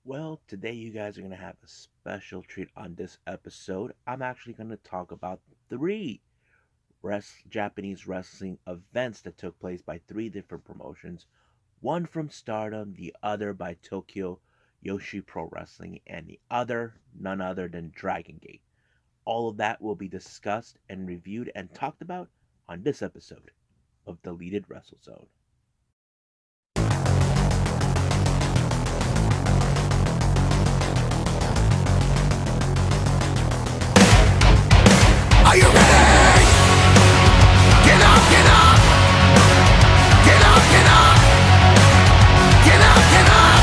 Well, today you guys are going to have a special treat on this episode. I'm actually going to talk about three Japanese wrestling events that took place by three different promotions. One from Stardom, the other by Tokyo Joshi Pro Wrestling, and the other none other than Dragon Gate. All of that will be discussed and reviewed and talked about on this episode of Deleted Wrestle Zone. Are you ready? Get up, get up! Get up, get up! Get up, get up!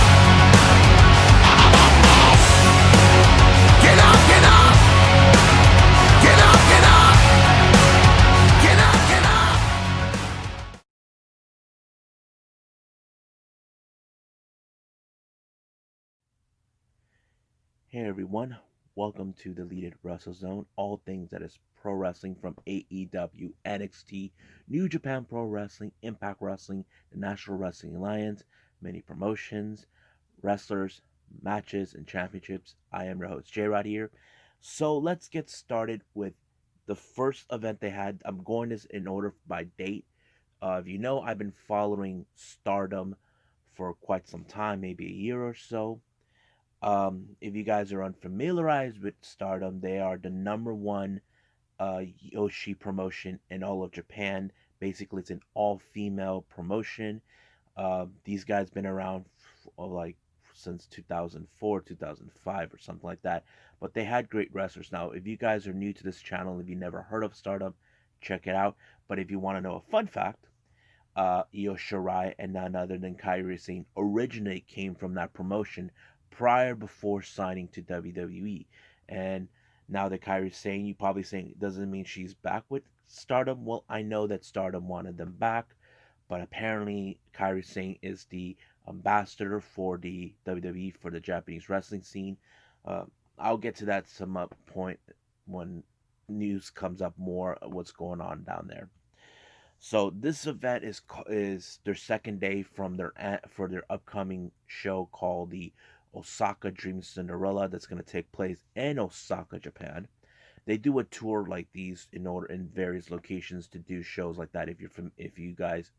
Get up, get up! Get up, get up! Get up, get up! Hey everyone, welcome to the Deleted Wrestle Zone. All things that is pro wrestling from AEW, NXT, New Japan Pro Wrestling, Impact Wrestling, the National Wrestling Alliance, many promotions, wrestlers, matches, and championships. I am your host, J Rod here. So let's get started with the first event they had. I'm going this in order by date. If you know, I've been following Stardom for quite some time, maybe a year or so. If you guys are unfamiliarized with Stardom, they are the number one Yoshi promotion in all of Japan. Basically, it's an all-female promotion. These guys been around like since 2004, 2005, or something like that. But they had great wrestlers. Now, if you guys are new to this channel, if you never heard of Stardom, check it out. But if you want to know a fun fact, Io Shirai and none other than Kairi Sane originally came from that promotion before signing to WWE. And now that Kairi's saying, you probably saying, doesn't mean she's back with Stardom. Well, I know that Stardom wanted them back, but apparently Kairi Sane is the ambassador for the WWE for the Japanese wrestling scene. Uh, I'll get to that some point when news comes up more of what's going on down there. So this event is their second day from for their upcoming show called the Osaka Dream Cinderella that's going to take place in Osaka, Japan. They do a tour like these in various locations to do shows like that. If you guys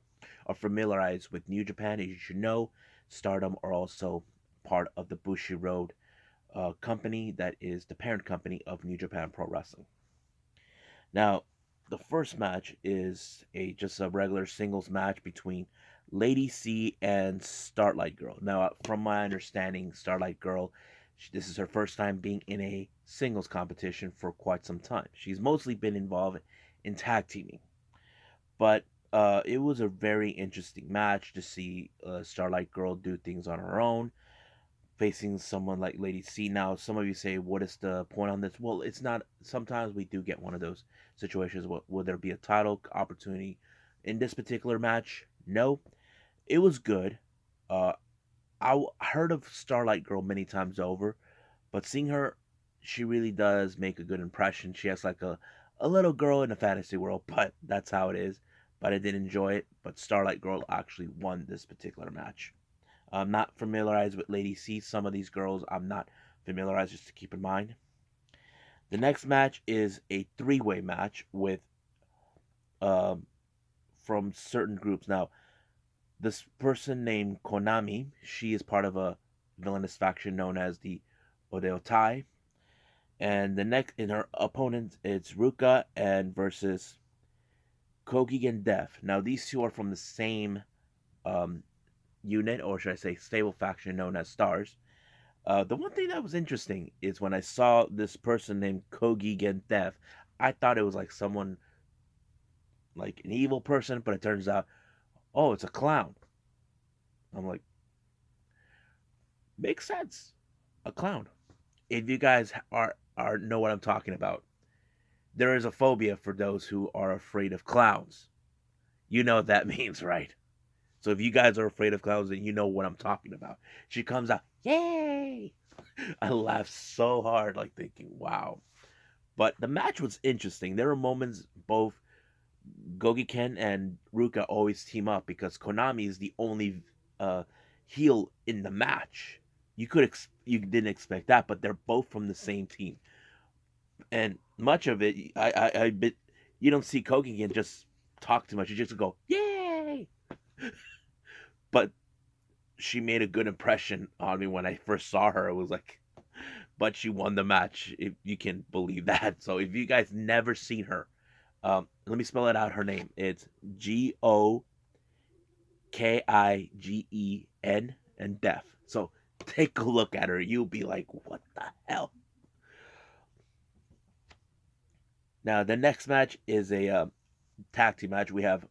are familiarized with New Japan, as you should know, Stardom are also part of the Bushi Road company that is the parent company of New Japan Pro Wrestling. Now, the first match is a just a regular singles match between Lady C and Starlight Girl. Now, from my understanding, Starlight Girl, this is her first time being in a singles competition for quite some time. She's mostly been involved in tag teaming, but it was a very interesting match to see Starlight Girl do things on her own facing someone like Lady C. Now, some of you say, what is the point on this? Well, it's not. Sometimes we do get one of those situations. Will there be a title opportunity in this particular match? No. It was good. Uh, heard of Starlight Girl many times over, but seeing her, she really does make a good impression. She has like a little girl in a fantasy world, but that's how it is. But I did enjoy it. But Starlight Girl actually won this particular match. I'm not familiarized with Lady C. Some of these girls I'm not familiarized, just to keep in mind. The next match is a three-way match with um, from certain groups. Now, this person named Konami, she is part of a villainous faction known as the Odeotai. And the next in her opponent, it's Ruka and versus Kogi and Def. Now, these two are from the same um, unit, or should I say, stable faction known as Stars. The one thing that was interesting is when I saw this person named Kogi Genthef, I thought it was like someone like an evil person, but it turns out, oh, it's a clown. I'm like, makes sense, a clown. If you guys are know what I'm talking about, there is a phobia for those who are afraid of clowns. You know what that means, right? So if you guys are afraid of clowns, then you know what I'm talking about. She comes out, yay! I laughed so hard, like thinking, wow. But the match was interesting. There were moments both Gogi Ken and Ruka always team up because Konami is the only heel in the match. you didn't expect that, but they're both from the same team, and much of it, I bit you don't see Kogi just talk too much. You just go yay, but she made a good impression on me when I first saw her. It was like, but she won the match, if you can believe that. So if you guys never seen her, let me spell it out. Her name, it's Gokigen and Def. So take a look at her. You'll be like, what the hell? Now the next match is a tag team match. We have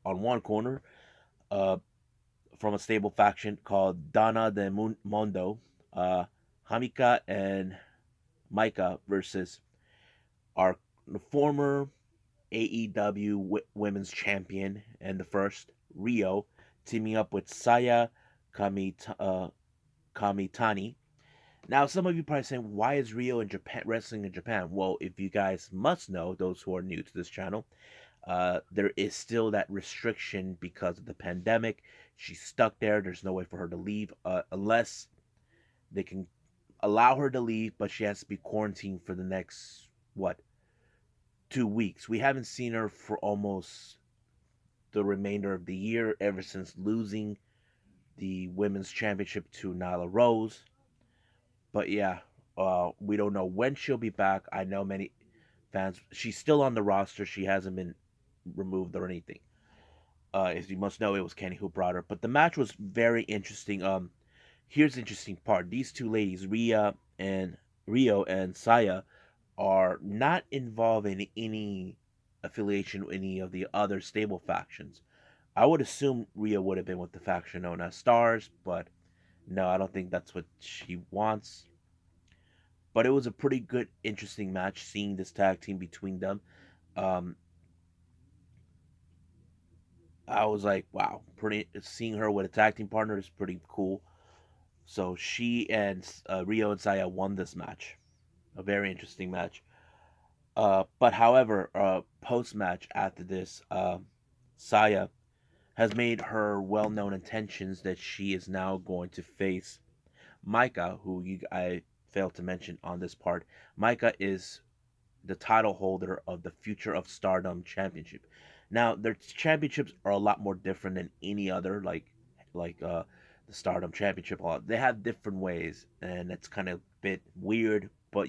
on one corner, uh, from a stable faction called Dana de Mondo, Hamika and Micah versus our former AEW Women's Champion and the first Rio, teaming up with Saya Kamitani. Now, some of you probably saying, why is Rio in Japan wrestling in Japan? Well, if you guys must know, those who are new to this channel, there is still that restriction because of the pandemic. She's stuck there. There's no way for her to leave unless they can allow her to leave, but she has to be quarantined for the next, what, 2 weeks. We haven't seen her for almost the remainder of the year, ever since losing the women's championship to Nyla Rose. But yeah, we don't know when she'll be back. I know many fans. She's still on the roster. She hasn't been removed or anything. As you must know, it was Kenny who brought her. But the match was very interesting. Here's the interesting part: these two ladies, and Rio and Saya, are not involved in any affiliation with any of the other stable factions. I would assume Rio would have been with the faction known as Stars, but no, I don't think that's what she wants. But it was a pretty good, interesting match seeing this tag team between them. Um, I was like, wow, pretty seeing her with a tag team partner is pretty cool. So she and Rio and Saya won this match, a very interesting match. But however, post match after this, Saya has made her well known intentions that she is now going to face Micah, I failed to mention on this part. Micah is the title holder of the Future of Stardom Championship. Now, their championships are a lot more different than any other, like the Stardom Championship. They have different ways, and it's kind of a bit weird. But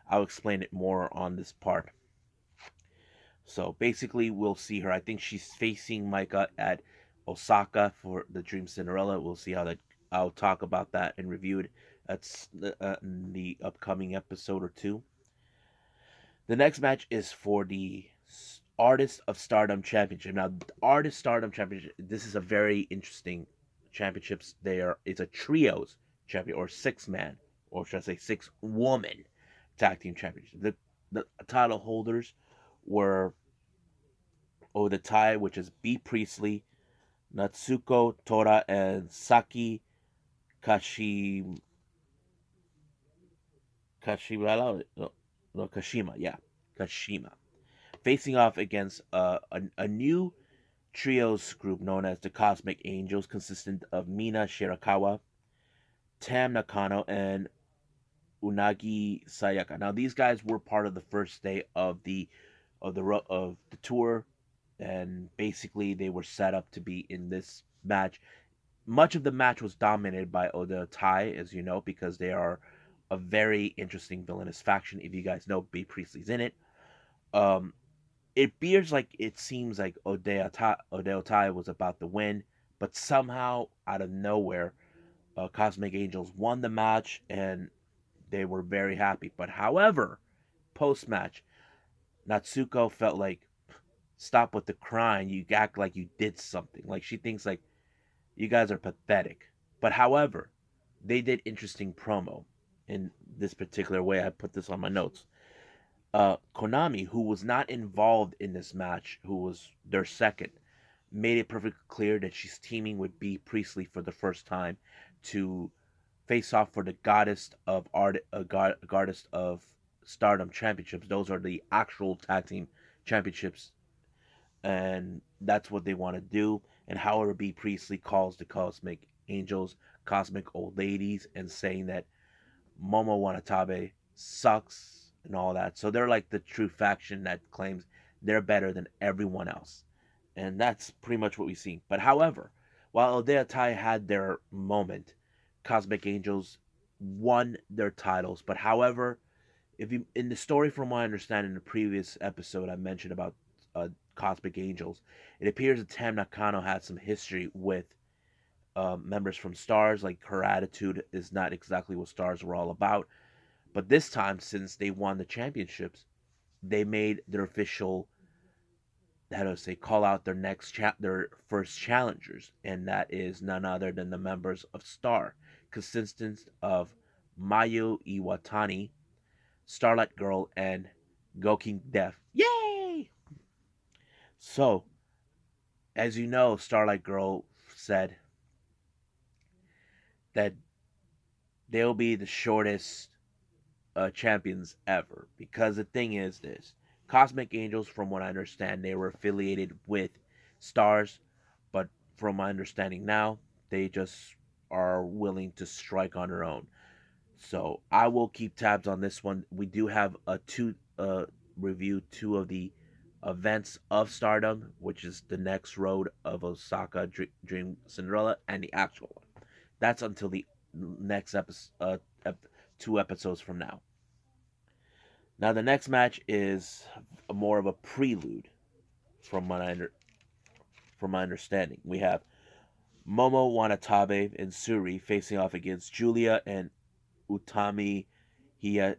I'll explain it more on this part. So basically, we'll see her. I think she's facing Micah at Osaka for the Dream Cinderella. We'll see how that. I'll talk about that and review it. That's in the upcoming episode or two. The next match is for the Artist of Stardom Championship. Now, Artist Stardom Championship. This is a very interesting championships. It's a trios champion or 6 man, or should I say 6 woman tag team championship. The title holders were the tie, which is B Priestley, Natsuko Tora, and Saki Kashi Kashima. No, Kashima, yeah, Kashima, facing off against a new trios group known as the Cosmic Angels, consistent of Mina Shirakawa, Tam Nakano, and Unagi Sayaka. Now, these guys were part of the first day of the tour, and basically they were set up to be in this match. Much of the match was dominated by Oda Tai, as you know, because they are a very interesting villainous faction. If you guys know, B Priestley's in it. Um, it seems like Odeo Tai was about to win, but somehow out of nowhere, Cosmic Angels won the match, and they were very happy. But however, post match, Natsuko felt like, stop with the crying. You act like you did something. Like she thinks like you guys are pathetic. But however, they did interesting promo in this particular way. I put this on my notes. Konami, who was not involved in this match, who was their second, made it perfectly clear that she's teaming with B Priestley for the first time to face off for the goddess of Stardom championships. Those are the actual tag team championships, and that's what they want to do. And however, B Priestley calls the Cosmic Angels cosmic old ladies and saying that Momowanatave sucks and all that. So they're like the true faction that claims they're better than everyone else. And that's pretty much what we've seen. But however, while Odeatai had their moment, Cosmic Angels won their titles. But however, if you in the story, from what I understand in the previous episode, I mentioned about Cosmic Angels, it appears that Tam Nakano had some history with members from Stars. Like her attitude is not exactly what Stars were all about. But this time, since they won the championships, they made their official, how do I say, call out their first challengers, and that is none other than the members of Star, consisting of Mayu Iwatani, Starlight Girl, and Goking Death. Yay! So, as you know, Starlight Girl said that they'll be the shortest champions ever. Because the thing is this: Cosmic Angels, from what I understand, they were affiliated with Stars, but from my understanding now, they just are willing to strike on their own. So I will keep tabs on this one. We do have a review two of the events of Stardom, which is the next road of Osaka, Dream Cinderella, and the actual one. That's until the next episode, 2 episodes from now. Now the next match is more of a prelude, from from my understanding. We have Momowanatave and Suri facing off against Julia and Utami Hiya,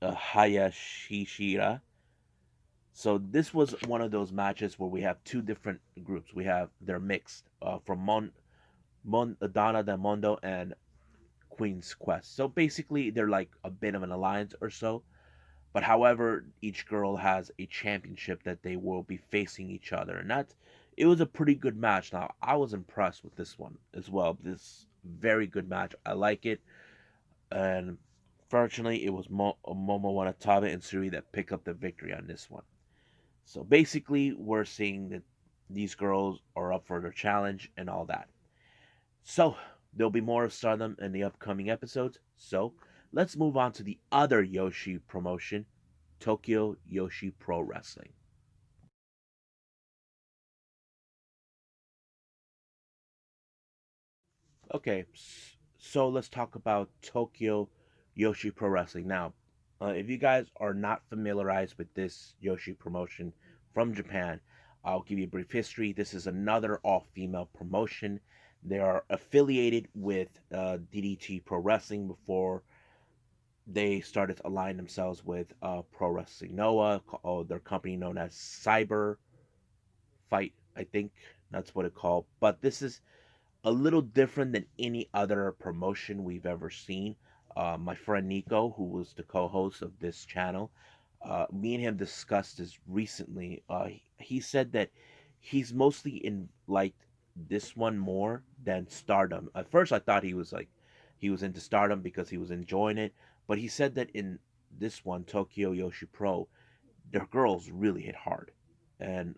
Hayashishira. So this was one of those matches where we have two different groups. We have they're mixed from Donna del Mondo and Queen's Quest. So basically, they're like a bit of an alliance or so. But however, each girl has a championship that they will be facing each other, and that it was a pretty good match. Now I was impressed with this one as well. This very good match. I like it, and fortunately, it was Momo Wanatabe and Suri that pick up the victory on this one. So basically, we're seeing that these girls are up for their challenge and all that. So there'll be more of Stardom in the upcoming episodes. So let's move on to the other Yoshi promotion, Tokyo Yoshi Pro Wrestling. Okay, so let's talk about Tokyo Yoshi Pro Wrestling. Now, if you guys are not familiarized with this Yoshi promotion from Japan, I'll give you a brief history. This is another all female promotion. They are affiliated with DDT Pro Wrestling before they started to align themselves with Pro Wrestling Noah, their company known as Cyber Fight, I think that's what it called. But this is a little different than any other promotion we've ever seen. My friend Neko, who was the co-host of this channel, me and him discussed this recently. He said that he's mostly in like this one more than Stardom. At first, I thought he was into Stardom because he was enjoying it, but he said that in this one, Tokyo Yoshi Pro, their girls really hit hard, and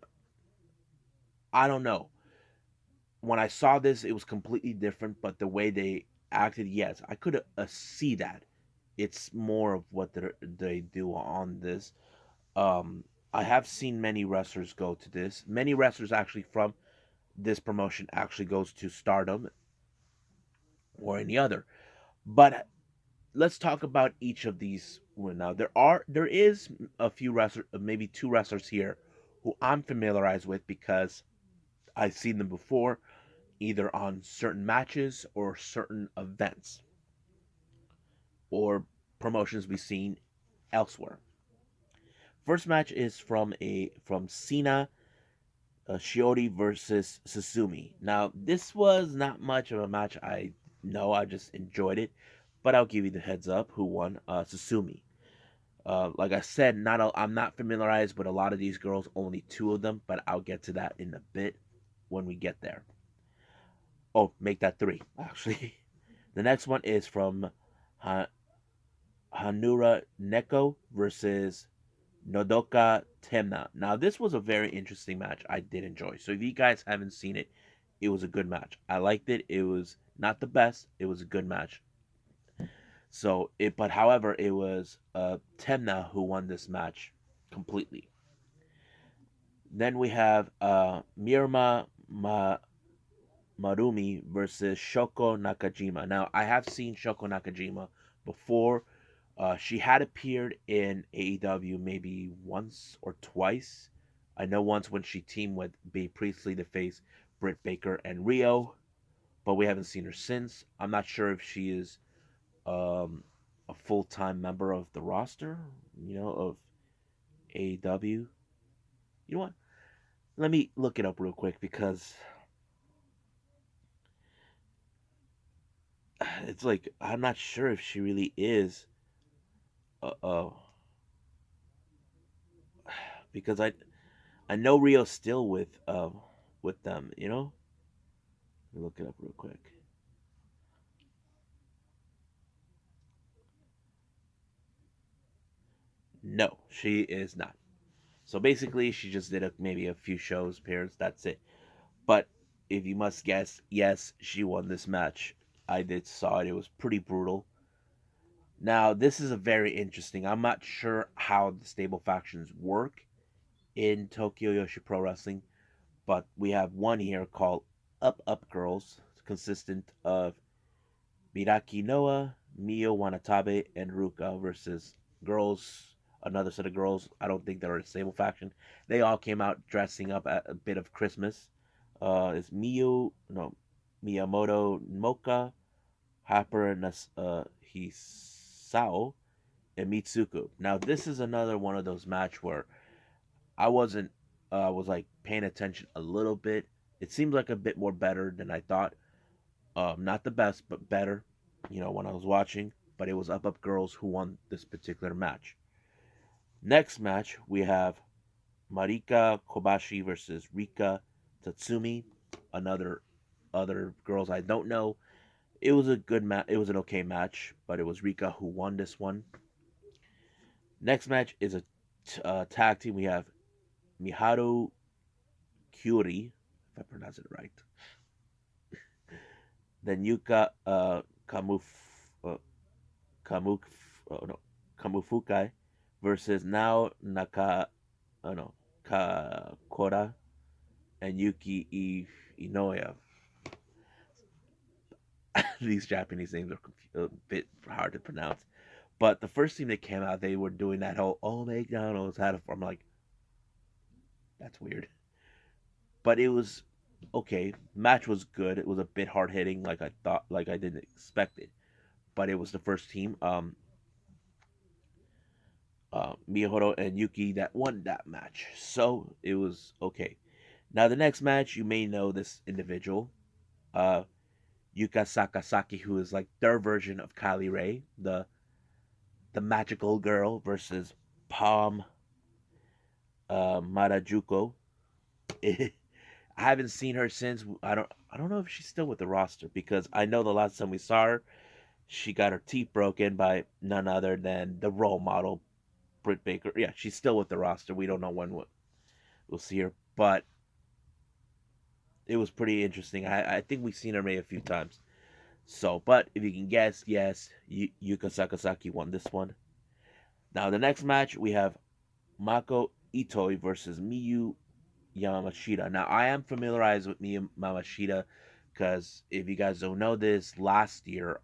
I don't know, when I saw this, it was completely different. But the way they acted, yes, I could see that. It's more of what they do on this. I have seen many wrestlers go to this. Many wrestlers actually from this promotion actually goes to Stardom or any other. But let's talk about each of these now. There is a few wrestlers, maybe two wrestlers here who I'm familiarized with because I've seen them before, either on certain matches or certain events or promotions we've seen elsewhere. First match is from Cena, Shioti versus Suzumi. Now this was not much of a match. I know, I just enjoyed it, but I'll give you the heads up who won. Suzumi. Like I said, I'm not familiarized with a lot of these girls. Only two of them, but I'll get to that in a bit when we get there. Oh, make that three actually. The next one is from ha- Hanura Neko versus Nodoka Temna. Now, this was a very interesting match. I did enjoy. So, if you guys haven't seen it, it was a good match. I liked it. It was Not the best. It was a good match. So it, but however, it was Temna who won this match completely. Then we have Marumi versus Shoko Nakajima. Now I have seen Shoko Nakajima before. She had appeared in AEW maybe once or twice. I know once when she teamed with Bea Priestley to face Britt Baker and Rio, but we haven't seen her since. I'm not sure if she is um, a full time member of the roster, of AEW. You know what? Let me look it up real quick because it's like I'm not sure if she really is. Uh, uh because I know Rio's still with them. Let me look it up real quick. No, she is not. So basically, she just did maybe a few shows, pairs. That's it. But if you must guess, yes, she won this match. I did saw it. It was pretty brutal. Now, this is a very interesting. I'm not sure how the stable factions work in Tokyo Yoshi Pro Wrestling, but we have one here called Up Up Girls, consistent of Miraki Noah, Momowanatave, and Ruka versus girls, another set of girls. I don't think they're a stable faction. They all came out dressing up at a bit of Christmas. It's Miyamoto Mocha, Harper Hisao, and Mitsuku. Now this is another one of those match where I wasn't was like paying attention a little bit. It seemed like a bit more better than I thought. Not the best, but better. When I was watching, but it was Up Up Girls who won this particular match. Next match we have Marika Kobashi versus Rika Tatsumi. Another other girls I don't know. It was a good match. It was an okay match, but it was Rika who won this one. Next match is a tag team. We have Miharu Kyuri, if I pronounce it right. Then Yuka uh, Kamuk, no, Kamufukai versus Nao no, Kakora and Yuki Inoue. These Japanese names are a bit hard to pronounce. But the first team that came out, they were doing that whole McDonald's had a. I'm like, that's weird. But it was okay. Match was good. It was a bit hard hitting, like I thought, like I didn't expect it. But it was the first team, Miyamoto and Yuki, that won that match. So it was okay. Now the next match, you may know this individual, uh, Yuka Sakasaki, who is like their version of Kylie Ray, the magical girl, versus Palm Marajuko. I haven't seen her since. I don't know if she's still with the roster because I know the last time we saw her, she got her teeth broken by none other than the role model Britt Baker. Yeah, she's still with the roster. We don't know when we'll see her, but it was pretty interesting. I think we've seen her maybe a few times. So, but if you can guess, yes, Yuka Sakasaki won this one. Now the next match we have Mako Itoi versus Miyu Yamashita. Now I am familiarized with Miyu Yamashita because if you guys don't know this, last year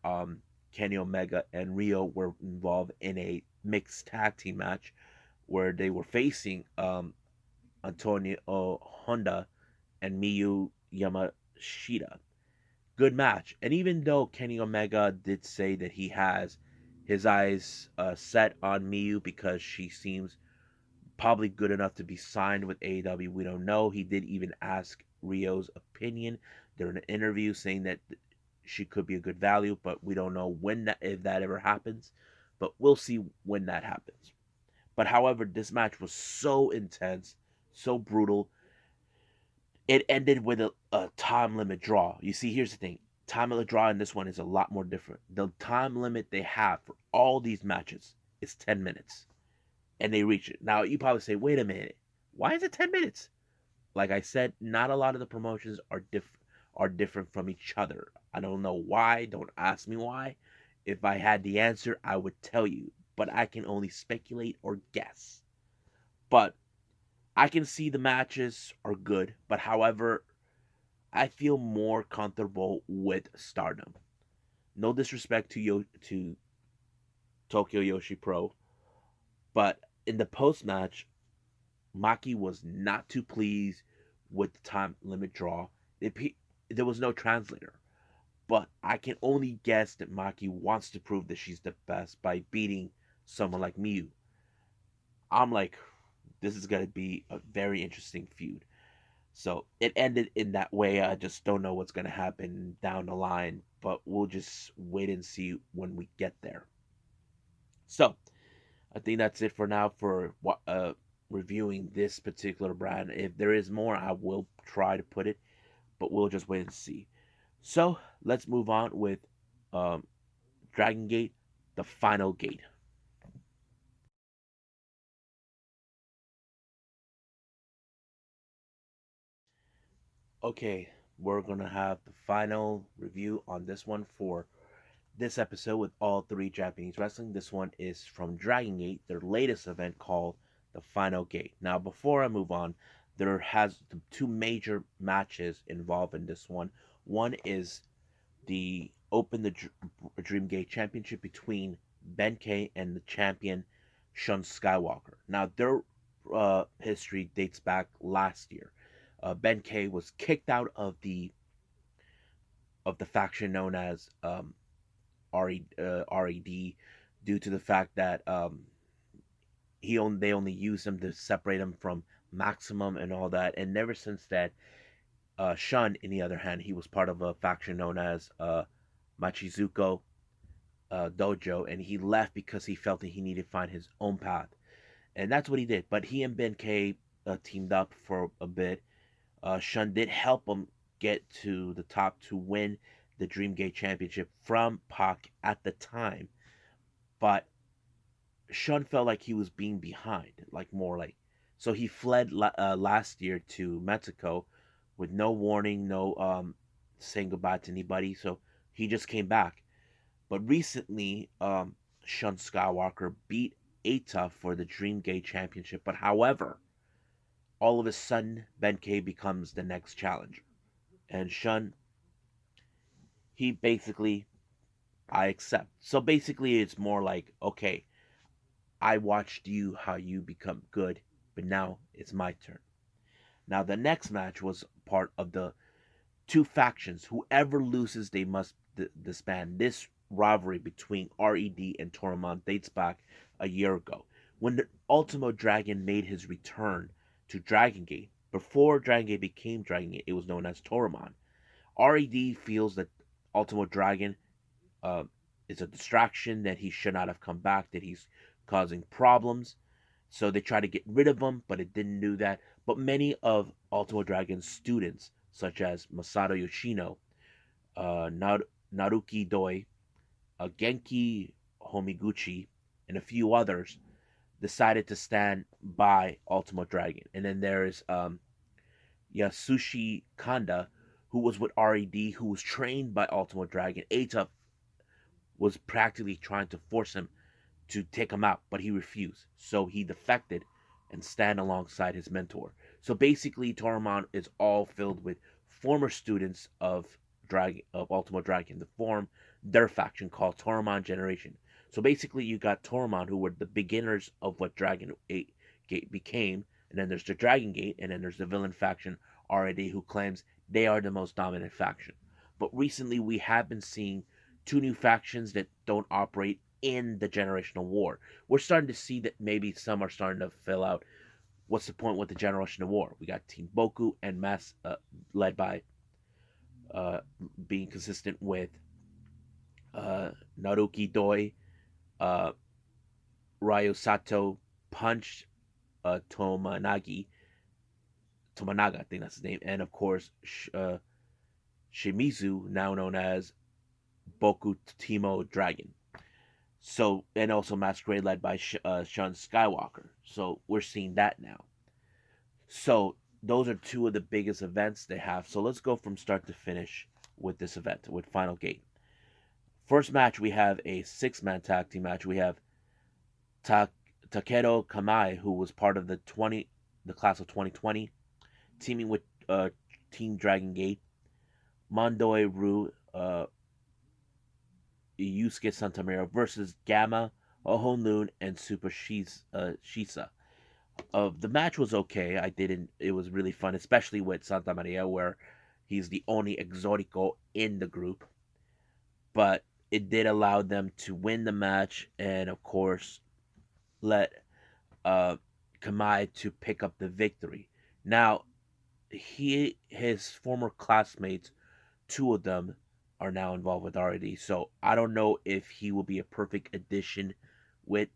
Kenny Omega and Rio were involved in a mixed tag team match where they were facing Antonio Honda and Miyu Yamashita. Good match. And even though Kenny Omega did say that he has his eyes set on Miyu because she seems probably good enough to be signed with AEW, we don't know. He did even ask Rio's opinion during an interview, saying that she could be a good value, but we don't know when that if that ever happens. But we'll see when that happens. But however, this match was so intense, so brutal. It ended with a time limit draw. You see, here's the thing: time limit draw in this one is a lot more different. The time limit they have for all these matches is 10 minutes, and they reach it. Now you probably say, "Wait a minute, why is it 10 minutes?" Like I said, not a lot of the promotions are different from each other. I don't know why. Don't ask me why. If I had the answer, I would tell you. But I can only speculate or guess. But I can see the matches are good. But however, I feel more comfortable with Stardom. No disrespect to to Tokyo Yoshi Pro, but in the post match, Maki was not too pleased with the time limit draw. There was no translator, but I can only guess that Maki wants to prove that she's the best by beating someone like Miyu. I'm like, this is gonna be a very interesting feud. So it ended in that way. I just don't know what's gonna happen down the line, but we'll just wait and see when we get there. So I think that's it for now for reviewing this particular brand. If there is more, I will try to put it, but we'll just wait and see. So let's move on with um, Dragon Gate, the final gate. Okay, we're gonna have the final review on this one for this episode with all three Japanese wrestling. This one is from Dragon Gate, their latest event called the Final Gate. Now, before I move on, there has two major matches involved in this one. One is the Open the Dream Gate Championship between Ben K and the champion Shun Skywalker. Now, their history dates back last year. Ben K was kicked out of the faction known as RED due to the fact that they only used him to separate him from Maximum and all that. And ever since that, Shun, in the other hand, he was part of a faction known as Machizuko Dojo, and he left because he felt that he needed to find his own path, and that's what he did. But he and Ben K teamed up for a bit. Shun did help him get to the top to win the Dreamgate Championship from Pac at the time, but Shun felt like he was being behind, like more like. So he fled last year to Mexico with no warning, no saying goodbye to anybody. So he just came back. But recently, Shun Skywalker beat Eita for the Dreamgate Championship. But however, all of a sudden, Benkei becomes the next challenger. And Shun, he basically, I accept. So basically, it's more like, okay, I watched you how you become good, but now it's my turn. Now, the next match was part of the two factions. Whoever loses, they must disband. This rivalry between RED and Toramon dates back a year ago when the Ultimo Dragon made his return to Dragon Gate. Before Dragon Gate became Dragon Gate, it was known as Toramon. RED feels that Ultimo Dragon uh, is a distraction, that he should not have come back, that he's causing problems. So they tried to get rid of him, but it didn't do that. But many of Ultimo Dragon's students, such as Masato Yoshino, Naruki Doi, Genki Homiguchi, and a few others, decided to stand by Ultimo Dragon. And then there's Yasushi Kanda, who was with RED, who was trained by Ultimo Dragon. Eita was practically trying to force him to take him out, but he refused. So he defected and stand alongside his mentor. So basically, Toramon is all filled with former students of Ultimo Dragon to form their faction called Toramon Generation. So basically, you got Toramon, who were the beginners of what Dragon Gate became, and then there's the Dragon Gate, and then there's the villain faction already, who claims they are the most dominant faction. But recently, we have been seeing two new factions that don't operate in the generational war. We're starting to see that maybe some are starting to fill out. What's the point with the generational war? We got Team Boku and Mass, led by uh, being consistent with Naruki Doi, uh, Ryo Sato, Punch, Tomanaga, I think that's his name, and of course Shimizu, now known as Boku Timo Dragon. So, and also Masquerade led by Shun Skywalker. So we're seeing that now. So those are two of the biggest events they have. So let's go from start to finish with this event with Final Gate. First match, we have a six-man tag team match. We have Ta- Takedo Kamai, who was part of the class of 2020, teaming with Team Dragon Gate, Mondoi Ryu, Yusuke Santamiro versus Gamma, Ohonun, and Super Shisa. The match was okay. I didn't. It was really fun, especially with Santa Maria, where he's the only exotico in the group. But it did allow them to win the match, and of course, let uh, Kamai to pick up the victory. Now, his former classmates, two of them, are now involved with RD. So I don't know if he will be a perfect addition with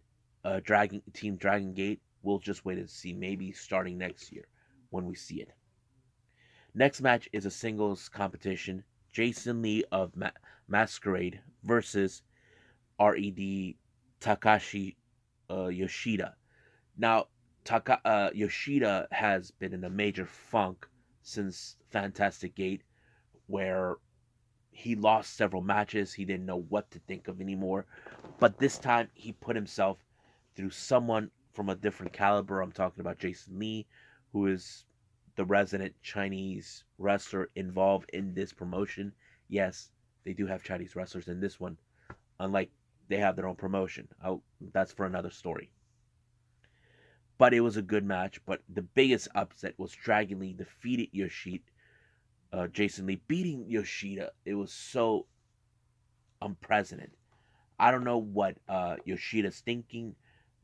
Team Dragon Gate. We'll just wait and see. Maybe starting next year when we see it. Next match is a singles competition. Jason Lee of Masquerade versus Red Takashi Yoshida. Now, Yoshida has been in a major funk since Fantastic Gate, where he lost several matches. He didn't know what to think of anymore. But this time, he put himself through someone from a different caliber. I'm talking about Jason Lee, who is the resident Chinese wrestler involved in this promotion. Yes, they do have Chinese wrestlers in this one, unlike they have their own promotion. That's for another story. But it was a good match. But the biggest upset was Dragon Lee defeated Jason Lee, beating Yoshida. It was so unprecedented. I don't know what Yoshida's thinking.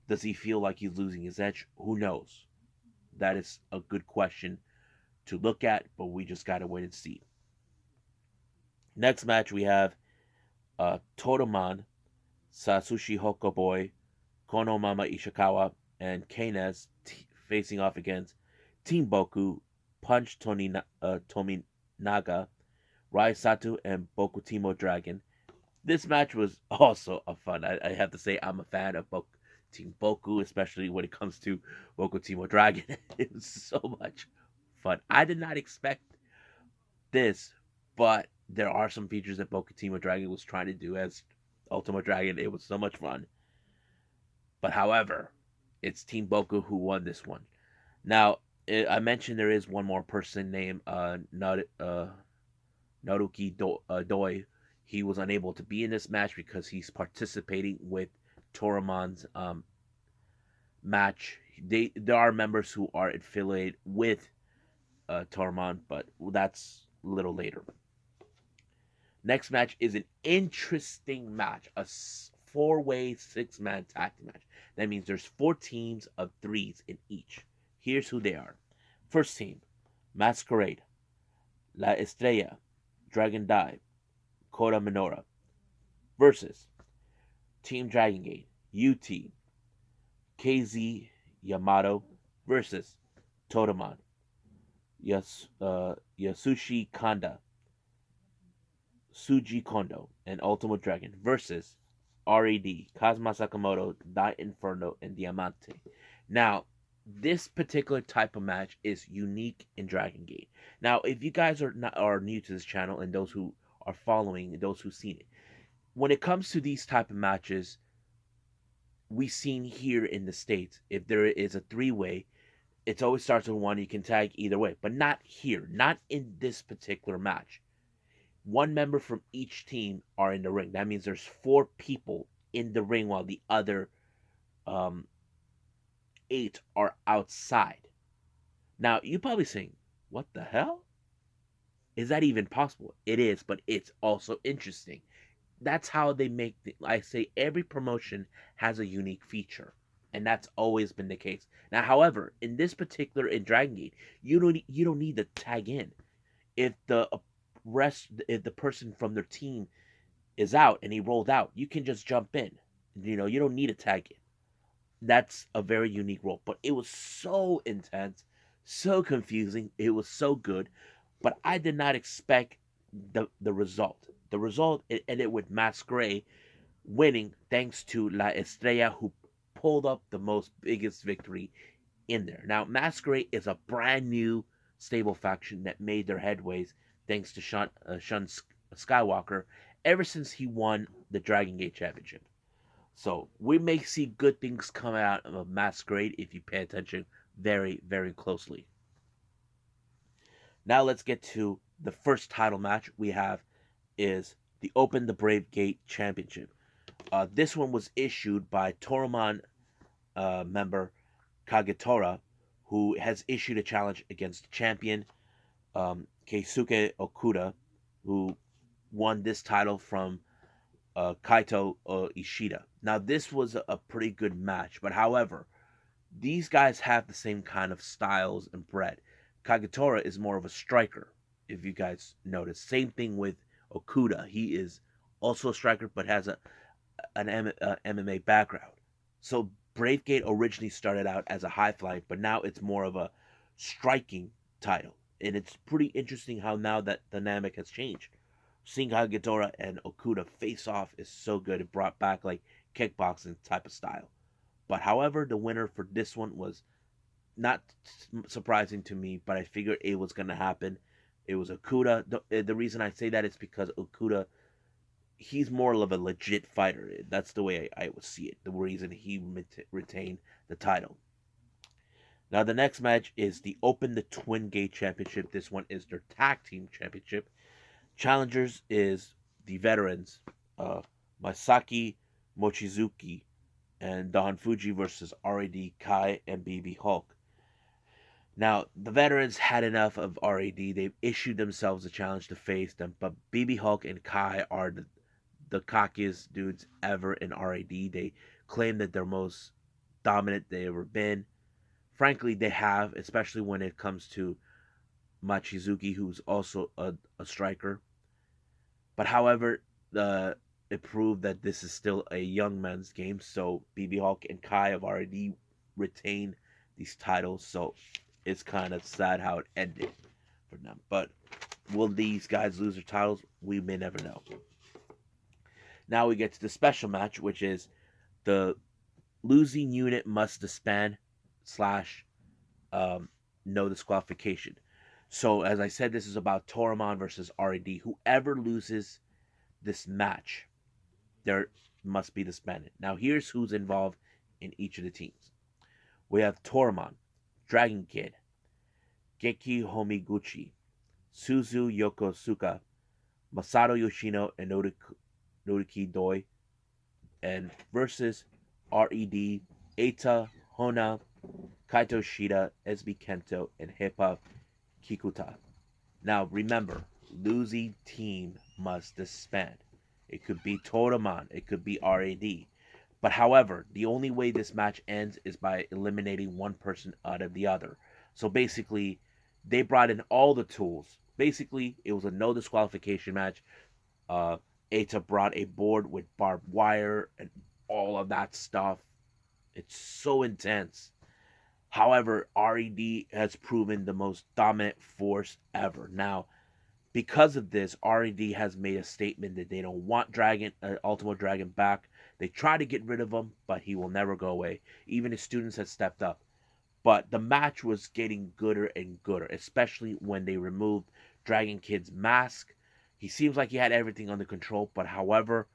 Does he feel like he's losing his edge? Who knows? That is a good question to look at, but we just gotta wait and see. Next match we have Totoman, Sasushi Hokoboy, Konomama Ishikawa, and Keynes facing off against Team Boku, Punch Tominaga, Rai Sato, and Boku Timo Dragon. This match was also a fun. I have to say I'm a fan of Team Boku, especially when it comes to Boku Timo Dragon. It was so much fun. I did not expect this, but there are some features that Boku Timo Dragon was trying to do as Ultimate Dragon. It was so much fun. But however, it's Team Boku who won this one. Now, I mentioned there is one more person named Naruki Doi. He was unable to be in this match because he's participating with Toramon's match. There are members who are affiliated with Toramon, but that's a little later. Next match is an interesting match, a four-way six-man tag team match. That means there's four teams of threes in each. Here's who they are. First team, Masquerade, La Estrella, Dragon Dai, Kota Minora versus Team Dragon Gate, UT, KZ Yamato versus Totemon, Yasushi Kanda, Suji Kondo, and Ultimate Dragon versus RAD, Kazuma Sakamoto, Dai Inferno, and Diamante. Now, this particular type of match is unique in Dragon Gate. Now, if you guys are new to this channel and those who are following, those who've seen it, when it comes to these type of matches, we've seen here in the States, if there is a three-way, it always starts with one. You can tag either way, but not here, not in this particular match. One member from each team are in the ring. That means there's four people in the ring while the other 8 are outside. Now, you're probably saying, what the hell? Is that even possible? It is, but it's also interesting. That's how they make I say every promotion has a unique feature, and that's always been the case. Now, however, in this particular in Dragon Gate, you don't need to tag in. If if the person from their team is out and he rolled out, you can just jump in. You don't need to tag in. That's a very unique role. But it was so intense, so confusing. It was so good, but I did not expect the result. The result ended with Masquerade winning thanks to La Estrella, who pulled up the most biggest victory in there. Now, Masquerade is a brand new stable faction that made their headways thanks to Skywalker ever since he won the Dragon Gate Championship. So we may see good things come out of a masquerade if you pay attention very, very closely. Now let's get to the first title match we have is the Open the Brave Gate Championship. This one was issued by Toromon member Kagetora, who has issued a challenge against champion Keisuke Okuda, who won this title from Kaito Ishida. Now, this was a pretty good match, but however, these guys have the same kind of styles and bread. Kagetora is more of a striker, if you guys notice. Same thing with Okuda. He is also a striker, but has an MMA background. So Bravegate originally started out as a high flying, but now it's more of a striking title. And it's pretty interesting how now that dynamic has changed. Seeing how Ghidorah and Okuda face off is so good. It brought back like kickboxing type of style. But however, the winner for this one was not surprising to me, but I figured it was going to happen. It was Okuda. The reason I say that is because Okuda, he's more of a legit fighter. That's the way I would see it. The reason he retained the title. Now the next match is the Open the Twin Gate Championship. This one is their tag team championship. Challengers is the veterans, Masaki Mochizuki and Don Fuji versus RAD Kai and BB Hulk. Now, the veterans had enough of RAD. They've issued themselves a challenge to face them, but BB Hulk and Kai are the cockiest dudes ever in RAD. They claim that they're most dominant they ever been. Frankly, they have, especially when it comes to Machizuki, who's also a striker. But however, it proved that this is still a young man's game. So BB Hulk and Kai have already retained these titles. So it's kind of sad how it ended for them. But will these guys lose their titles? We may never know. Now we get to the special match, which is the losing unit must disband slash no disqualification. So as I said, this is about Toramon versus RAD. Whoever loses this match, there must be disbanded. Now here's who's involved in each of the teams. We have Toramon, Dragon Kid, Geki Homiguchi, Suzu Yokosuka, Masato Yoshino, and Noriki Doi, and versus RED, Eita, Hona, Kaito Shida, SB Kento, and Hippa Kikuta. Now remember, losing team must disband. It could be Toramon, it could be RAD. But however, the only way this match ends is by eliminating one person out of the other. So basically, they brought in all the tools. Basically, it was a no disqualification match. Eita brought a board with barbed wire and all of that stuff. It's so intense. However, RED has proven the most dominant force ever. Now, because of this, RED has made a statement that they don't want Ultimo Dragon back. They try to get rid of him, but he will never go away. Even his students have stepped up. But the match was getting gooder and gooder, especially when they removed Dragon Kid's mask. He seems like he had everything under control, but however,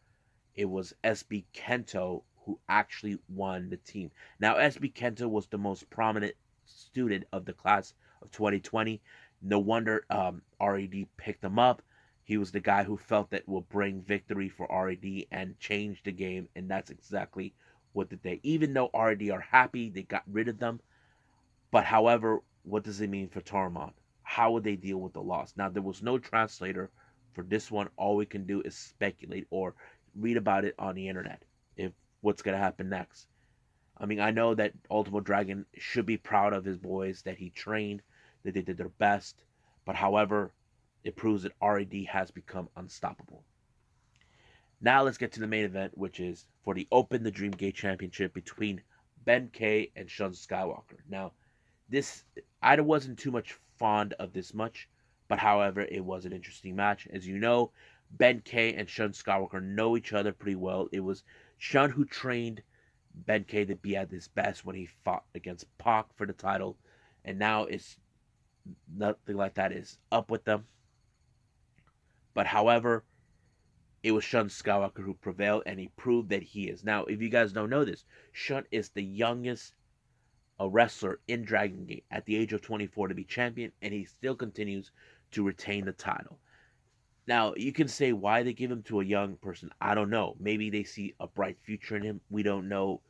it was SB Kento who actually won the team. Now, SB Kento was the most prominent student of the class of 2020. No wonder RAD picked him up. He was the guy who felt that will bring victory for RAD and change the game, and that's exactly what they did. Even though RAD are happy they got rid of them, but however, what does it mean for Tormund? How would they deal with the loss? Now, there was no translator for this one. All we can do is speculate or read about it on the internet. If what's going to happen next. I mean, I know that Ultimo Dragon should be proud of his boys, that he trained, that they did their best. But however, it proves that RAD has become unstoppable. Now let's get to the main event, which is for the Open the Dream Gate Championship between Ben K and Shun Skywalker. Now, this, I wasn't too much fond of this much, but however, it was an interesting match. As you know, Ben K and Shun Skywalker know each other pretty well. It was Shun who trained Ben K to be at his best when he fought against Pac for the title, and now it's nothing like that is up with them. But however, it was Shun Skywalker who prevailed, and he proved that he is. Now, if you guys don't know this, Shun is the youngest wrestler in Dragon Gate at the age of 24 to be champion, and he still continues to retain the title. Now, you can say why they give him to a young person. I don't know. Maybe they see a bright future in him. We don't know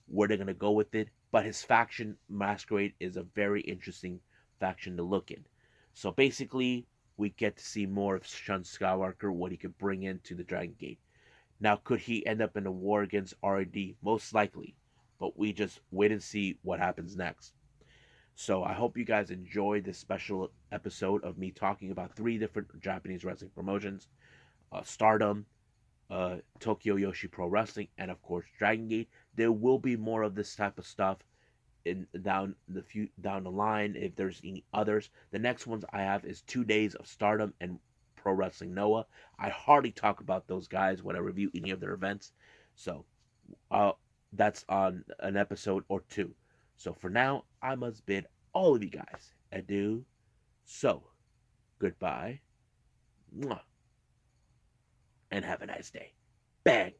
where they're going to go with it. But his faction, Masquerade, is a very interesting faction to look in. So basically, we get to see more of Shun Skywalker, what he could bring into the Dragon Gate. Now, could he end up in a war against RAD? Most likely. But we just wait and see what happens next. So I hope you guys enjoyed this special episode of me talking about three different Japanese wrestling promotions: Stardom, Tokyo Yoshi Pro Wrestling, and of course Dragon Gate. There will be more of this type of stuff in down the line if there's any others. The next ones I have is 2 days of Stardom and Pro Wrestling Noah. I hardly talk about those guys when I review any of their events, so uh, that's on an episode or two. So for now, I must bid all of you guys adieu. So goodbye, and have a nice day. Bang.